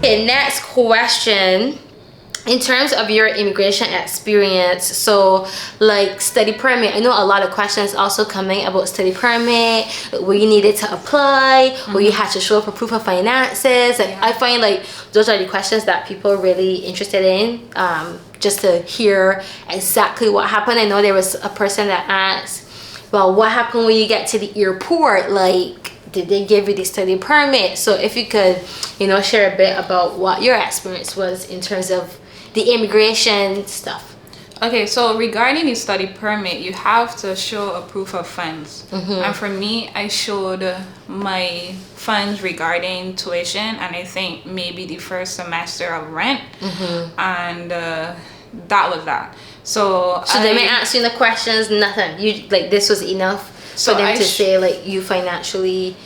Okay, next question. In terms of your immigration experience, so like study permit, I know a lot of questions also coming about study permit, where you needed to apply, where you had to show up a proof of finances. Like, I find like those are the questions that people are really interested in, just to hear exactly what happened. I know there was a person that asked, well, what happened when you get to the airport? Like, did they give you the study permit? So if you could, share a bit about what your experience was in terms of the immigration stuff. Okay, so regarding the study permit, you have to show a proof of funds. And for me, I showed my funds regarding tuition, and I think maybe the first semester of rent, and that was that. So they may ask you the questions, nothing. You like this was enough for them to say like you financially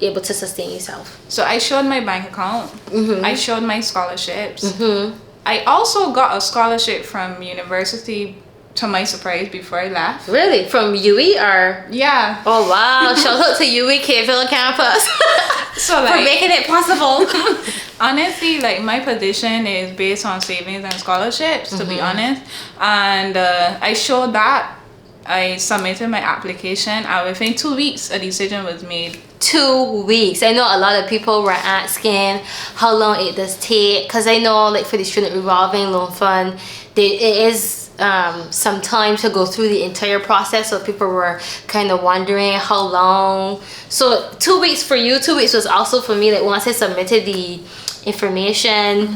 able to sustain yourself. So I showed my bank account. I showed my scholarships. I also got a scholarship from university, to my surprise, before I left. Really? From UE or? Yeah. Oh wow! Shout out to UE Cape campus so like, for making it possible. Honestly, like my position is based on savings and scholarships, to be honest. And I showed that. I submitted my application, and within 2 weeks, a decision was made. 2 weeks. I know a lot of people were asking how long it does take, because I know like for the student revolving loan fund, it is some time to go through the entire process, so people were kind of wondering how long. So 2 weeks for you, 2 weeks was also for me. Like once I submitted the information,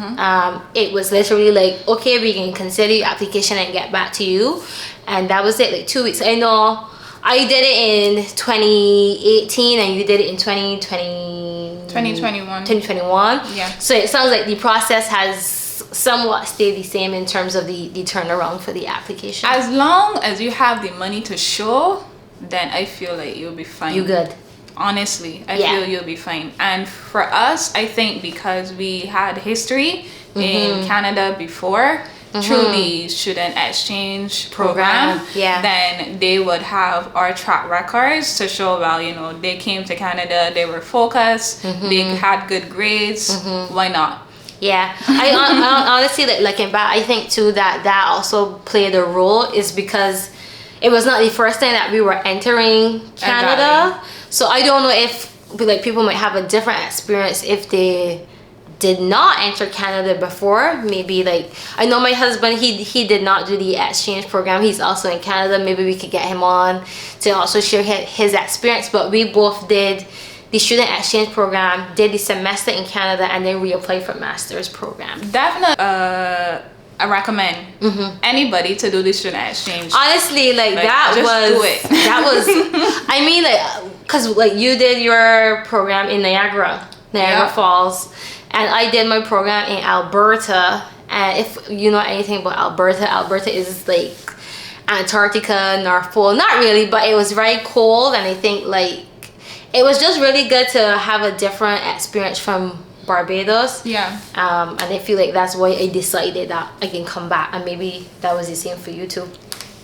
it was literally like, okay, we can consider your application and get back to you. And that was it, like 2 weeks. I know I did it in 2018 and you did it in 2021. Yeah. So it sounds like the process has somewhat stayed the same in terms of the turnaround for the application. As long as you have the money to show, then I feel like you'll be fine. You good. Honestly, I feel you'll be fine. And for us, I think because we had history in Canada before, through the student exchange program, then they would have our track records to show, well, they came to Canada, they were focused, they had good grades, why not? Yeah, I honestly, like looking back, I think too that also played a role, is because it was not the first time that we were entering Canada. Exactly. So I don't know if like people might have a different experience if they did not enter Canada before. Maybe like I know my husband, he did not do the exchange program. He's also in Canada. Maybe we could get him on to also share his experience. But we both did the student exchange program, did the semester in Canada, and then we applied for master's program. Definitely I recommend anybody to do the student exchange. Honestly, like that just was do it. That was I mean, like, because like you did your program in Niagara Falls, and I did my program in Alberta. And if you know anything about Alberta is like Antarctica, North Pole. Not really, but it was very cold, and I think like it was just really good to have a different experience from Barbados. Yeah. And I feel like that's why I decided that I can come back, and maybe that was the same for you too.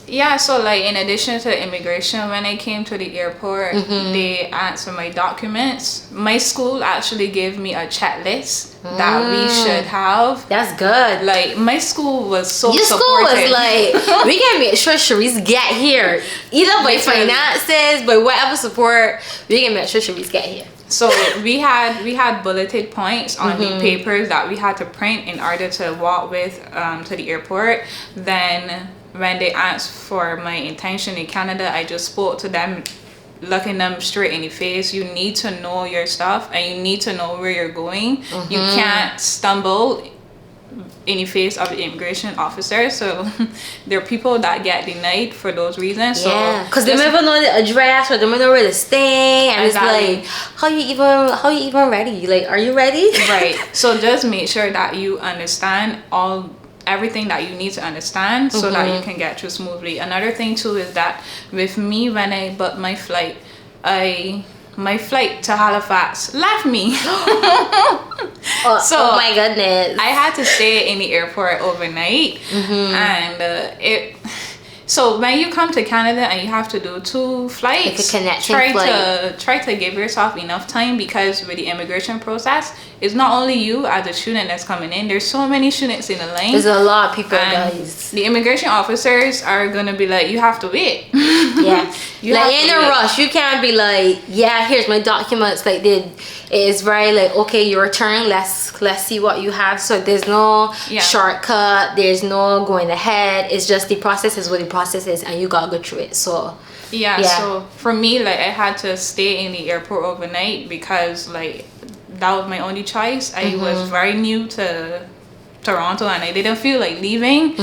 Yeah, so like in addition to immigration, when I came to the airport, they asked for my documents. My school actually gave me a checklist that we should have. That's good. Like my school was so Your supportive. school was like, we can make sure Cherise get here, either by finances, by whatever support. We can make sure Cherise get here. So we had bulleted points on the papers that we had to print in order to walk with to the airport. Then when they asked for my intention in Canada, I just spoke to them, looking them straight in the face. You need to know your stuff, and you need to know where you're going. You can't stumble in the face of the immigration officer. So there are people that get denied for those reasons. Yeah, because they never know the address, or they never know where to stay, and exactly. It's like, how you even ready? Like, are you ready? Right. So just make sure that you understand everything that you need to understand so that you can get through smoothly. Another thing too is that with me, when I booked my flight, my flight to Halifax left me. Oh my goodness. I had to stay in the airport overnight, and So when you come to Canada and you have to do 2 flights, Like a connecting flight. try to give yourself enough time, because with the immigration process, it's not only you as a student that's coming in. There's so many students in the line. There's a lot of people, And guys. the immigration officers are gonna be like, you have to wait. Yeah. You Like, have in to a wait. rush. You can't be like, yeah, here's my documents. Like, it is very like, okay, your turn. Let's see what you have. So there's no Yeah. shortcut. There's no going ahead. It's just the process is what the process is, and you gotta go through it. So Yeah, Yeah. so for me, like, I had to stay in the airport overnight because, like, that was my only choice. I was very new to Toronto and I didn't feel like leaving.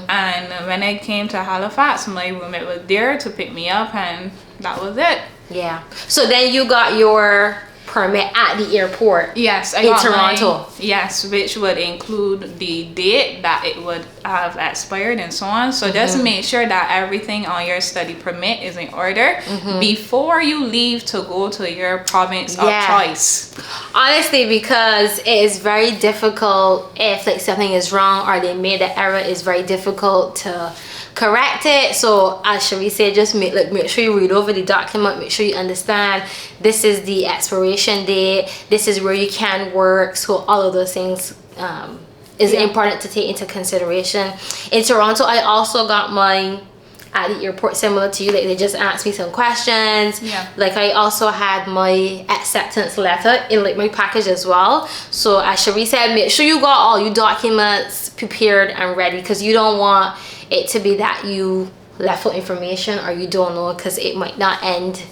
And when I came to Halifax, my roommate was there to pick me up, and that was it. yeah. So then you got your permit at the airport. Yes, I In got Toronto. Yes, which would include the date that it would have expired and so on. So just make sure that everything on your study permit is in order before you leave to go to your province of Yeah. choice. Honestly, because it is very difficult if like something is wrong or they made an error, it's very difficult to correct it. So as Cherise said, just make sure you read over the document, make sure you understand this is the expiration date, this is where you can work. So all of those things is important to take into consideration. In Toronto, I also got mine at the airport, similar to you. Like, they just asked me some questions. Yeah. Like, I also had my acceptance letter in like my package as well. So as Cherise said, make sure you got all your documents prepared and ready, because you don't want it to be that you left out information or you don't know, because it might not end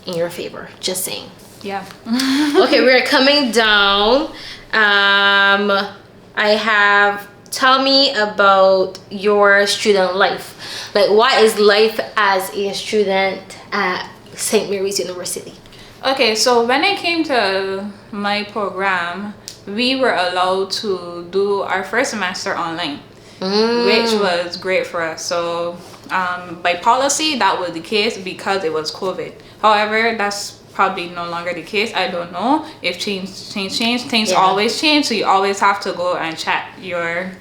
in your favor. Just saying. Yeah. Okay, we're coming down. I have, tell me about your student life. Like, what is life as a student at St. Mary's University? Okay, so when I came to my program, we were allowed to do our first semester online, which was great for us. So by policy, that was the case because it was COVID. However, that's probably no longer the case. I don't know if change. Things Yeah. always change, so you always have to go and check your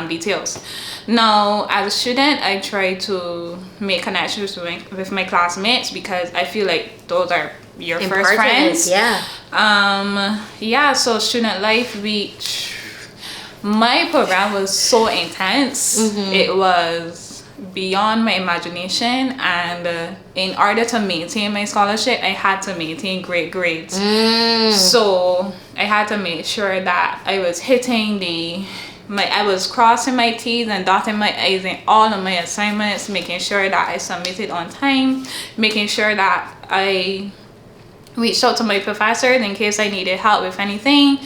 details. Now, as a student, I try to make connections with my classmates, because I feel like those are your first friends. Yeah. Yeah, so student life, my program was so intense. It was beyond my imagination, and in order to maintain my scholarship, I had to maintain great grades. So I had to make sure that I was hitting I was crossing my T's and dotting my I's in all of my assignments, making sure that I submitted on time, making sure that I reached out to my professors in case I needed help with anything,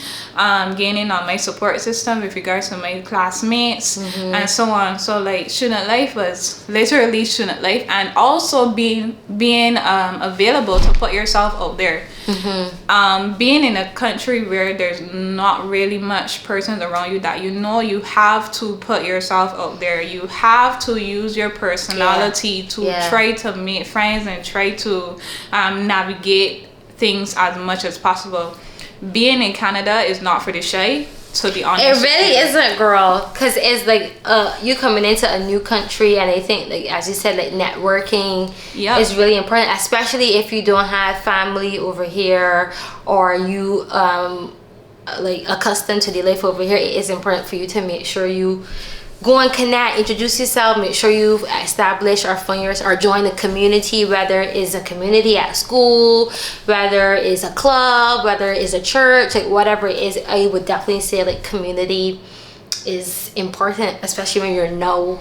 gaining on my support system with regards to my classmates, and so on. So like, student life was literally student life, and also being available to put yourself out there. Being in a country where there's not really much persons around you that you have to put yourself out there. You have to use your personality to try to make friends and try to navigate things as much as possible. Being in Canada is not for the shy, to be honest. It really isn't, girl, because it's like you coming into a new country, and I think, like as you said, like networking is really important, especially if you don't have family over here, or you like accustomed to the life over here. It is important for you to make sure you go and connect, introduce yourself, make sure you establish or find yours or join a community, whether it's a community at school, whether it's a club, whether it's a church, like whatever it is. I would definitely say like community is important, especially when you're now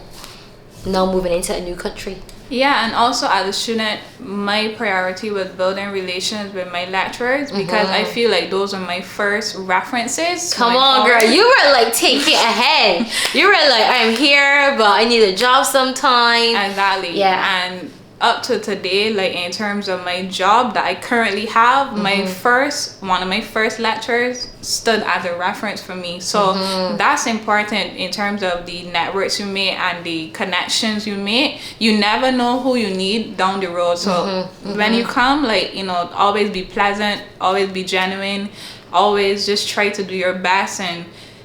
moving into a new country. Yeah, and also as a student, my priority was building relations with my lecturers, because I feel like those are my first references. Come on, girl. You were like taking ahead. You were like, I'm here, but I need a job sometime. Exactly. Yeah. And up to today, like in terms of my job that I currently have, one of my first lecturers stood as a reference for me. So that's important in terms of the networks you make and the connections you make. You never know who you need down the road. So when you come, like, always be pleasant, always be genuine, always just try to do your best, and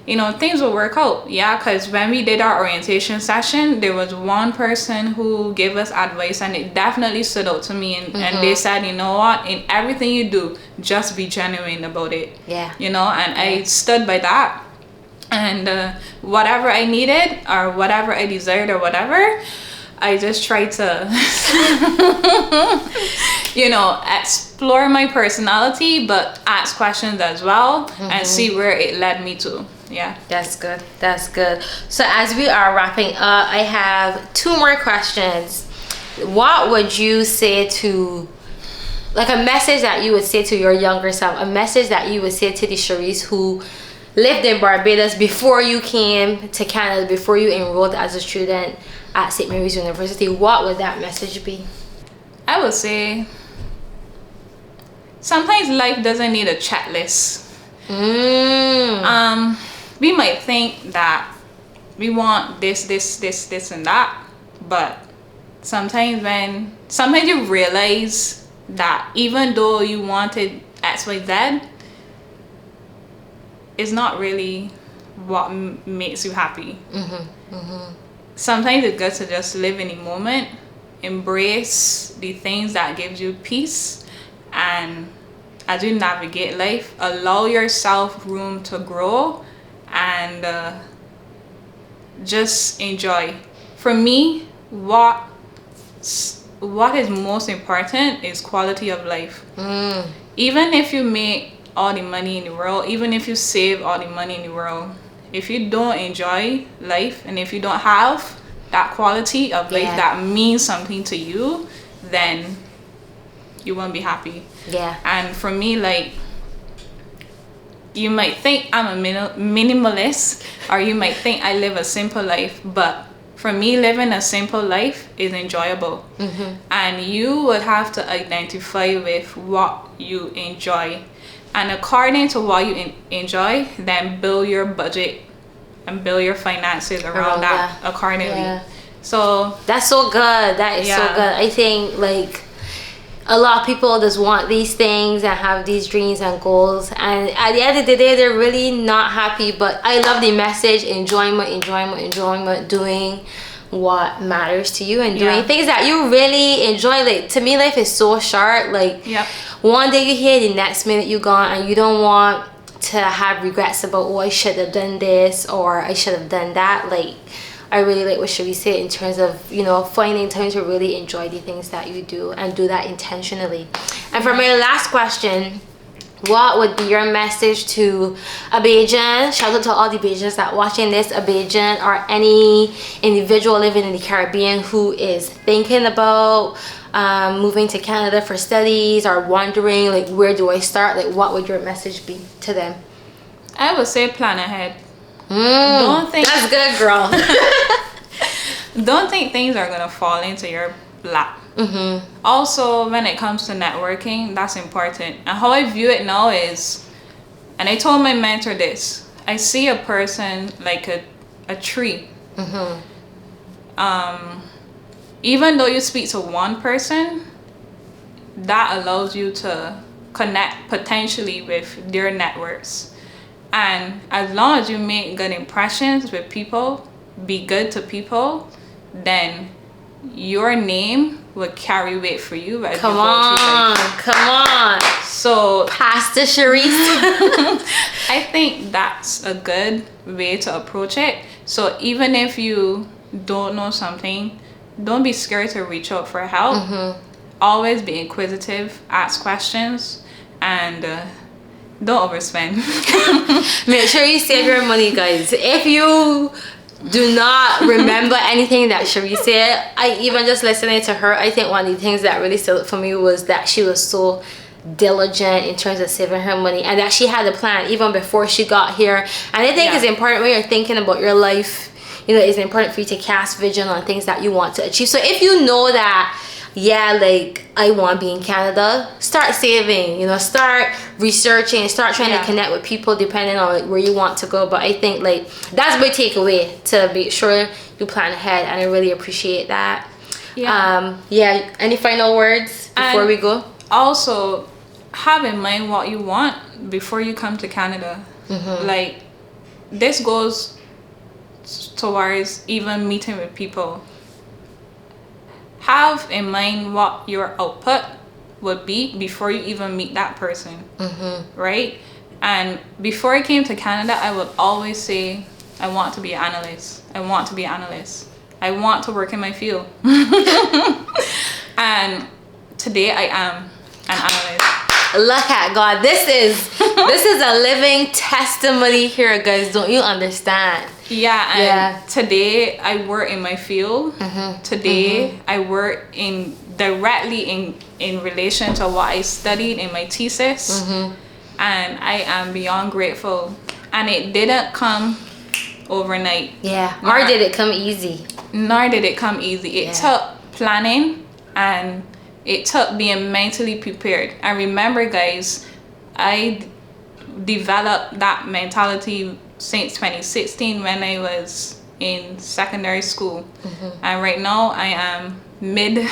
you know, things will work out. Yeah, because when we did our orientation session, there was one person who gave us advice, and it definitely stood out to me. And they said, you know what, in everything you do, just be genuine about it. Yeah. You know, and I stood by that. And whatever I needed or whatever I desired or whatever, I just tried to, you know, explore my personality, but ask questions as well and see where it led me to. Yeah. That's good. That's good. So as we are wrapping up, I have 2 more questions. What would you say to, like, a message that you would say to your younger self, a message that you would say to the Cherise who lived in Barbados before you came to Canada, before you enrolled as a student at St. Mary's University? What would that message be? I would say sometimes life doesn't need a checklist. We might think that we want this and that, but sometimes you realize that even though you wanted XYZ, it's not really what makes you happy. Sometimes it's good to just live in the moment, embrace the things that gives you peace, and as you navigate life, allow yourself room to grow and just enjoy. For me, what is most important is quality of life. Even if you make all the money in the world, even if you save all the money in the world, if you don't enjoy life and if you don't have that quality of life that means something to you, then you won't be happy. And for me, like, you might think I'm a minimalist, or you might think I live a simple life, but for me, living a simple life is enjoyable. And you would have to identify with what you enjoy, and according to what you enjoy, then build your budget and build your finances around that accordingly. So that's so good. That is so good. I think, like, a lot of people just want these things and have these dreams and goals, and at the end of the day, they're really not happy. But I love the message: enjoyment, doing what matters to you and doing things that you really enjoy. Like, to me, life is so short. Like, one day you're here, the next minute you're gone, and you don't want to have regrets about, oh, I should have done this or I should have done that. Like, I really like what Cherise said in terms of, you know, finding time to really enjoy the things that you do and do that intentionally. And for my last question, what would be your message to a Bajan? Shout out to all the Bajans that watching this, a Bajan or any individual living in the Caribbean who is thinking about moving to Canada for studies or wondering, like, where do I start? Like, what would your message be to them? I would say plan ahead. Don't think that's good, girl. Don't think things are gonna fall into your lap. Also, when it comes to networking, that's important. And how I view it now is, and I told my mentor this, I see a person like a tree. Even though you speak to one person, that allows you to connect potentially with their networks. And as long as you make good impressions with people, be good to people, then your name will carry weight for you. Come on. So, Pastor Cherise. I think that's a good way to approach it. So even if you don't know something, don't be scared to reach out for help. Always be inquisitive, ask questions, and don't overspend. Make sure you save your money, guys. If you do not remember anything that Cherise said, I even just listening to her, I think one of the things that really stood out for me was that she was so diligent in terms of saving her money, and that she had a plan even before she got here. And I think it's important when you're thinking about your life, you know, it's important for you to cast vision on things that you want to achieve. So if you know that, like, I want to be in Canada, start saving, you know, start researching, start trying to connect with people depending on, like, where you want to go. But I think, like, that's my takeaway, to be sure you plan ahead, and I really appreciate that. Any final words before we go? Also, have in mind what you want before you come to Canada. Like, this goes towards even meeting with people. Have in mind what your output would be before you even meet that person, right? And before I came to Canada, I would always say, I want to be an analyst. I want to be an analyst. I want to work in my field. And today I am an analyst. Look at God. This is a living testimony here, guys. Don't you understand? Yeah, and today I work in my field. Today I work directly in relation to what I studied in my thesis. And I am beyond grateful. And it didn't come overnight. Yeah, nor did it come easy. Nor did it come easy. It took planning, and it took being mentally prepared. And remember, guys, I developed that mentality since 2016 when I was in secondary school. And right now I am mid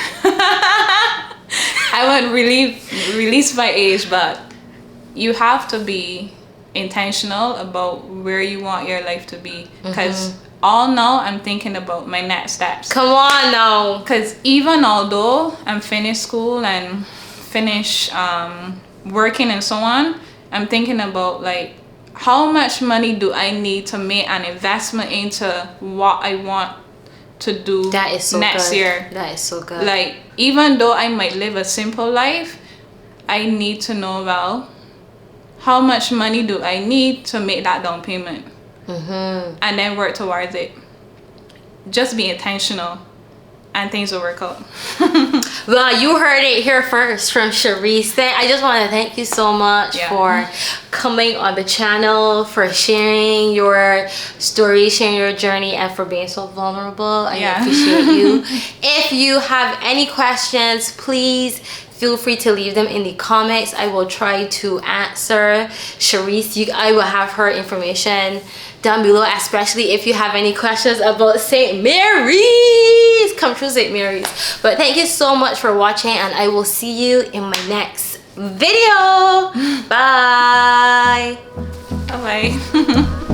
I wouldn't really release my age, but you have to be intentional about where you want your life to be, because all now I'm thinking about my next steps. Come on now. Because even although I'm finished school and finish working and so on, I'm thinking about like, how much money do I need to make an investment into what I want to do next year? That is so good. Like, even though I might live a simple life, I need to know, well, how much money do I need to make that down payment? And then work towards it. Just be intentional, and things will work out. Well, you heard it here first from Cherise. I just want to thank you so much for coming on the channel, for sharing your story, sharing your journey, and for being so vulnerable. I appreciate you. If you have any questions, please feel free to leave them in the comments. I will try to answer. Cherise, I will have her information down below, especially if you have any questions about St. Mary's. Come through St. Mary's. But thank you so much for watching, and I will see you in my next video. Bye. Bye-bye.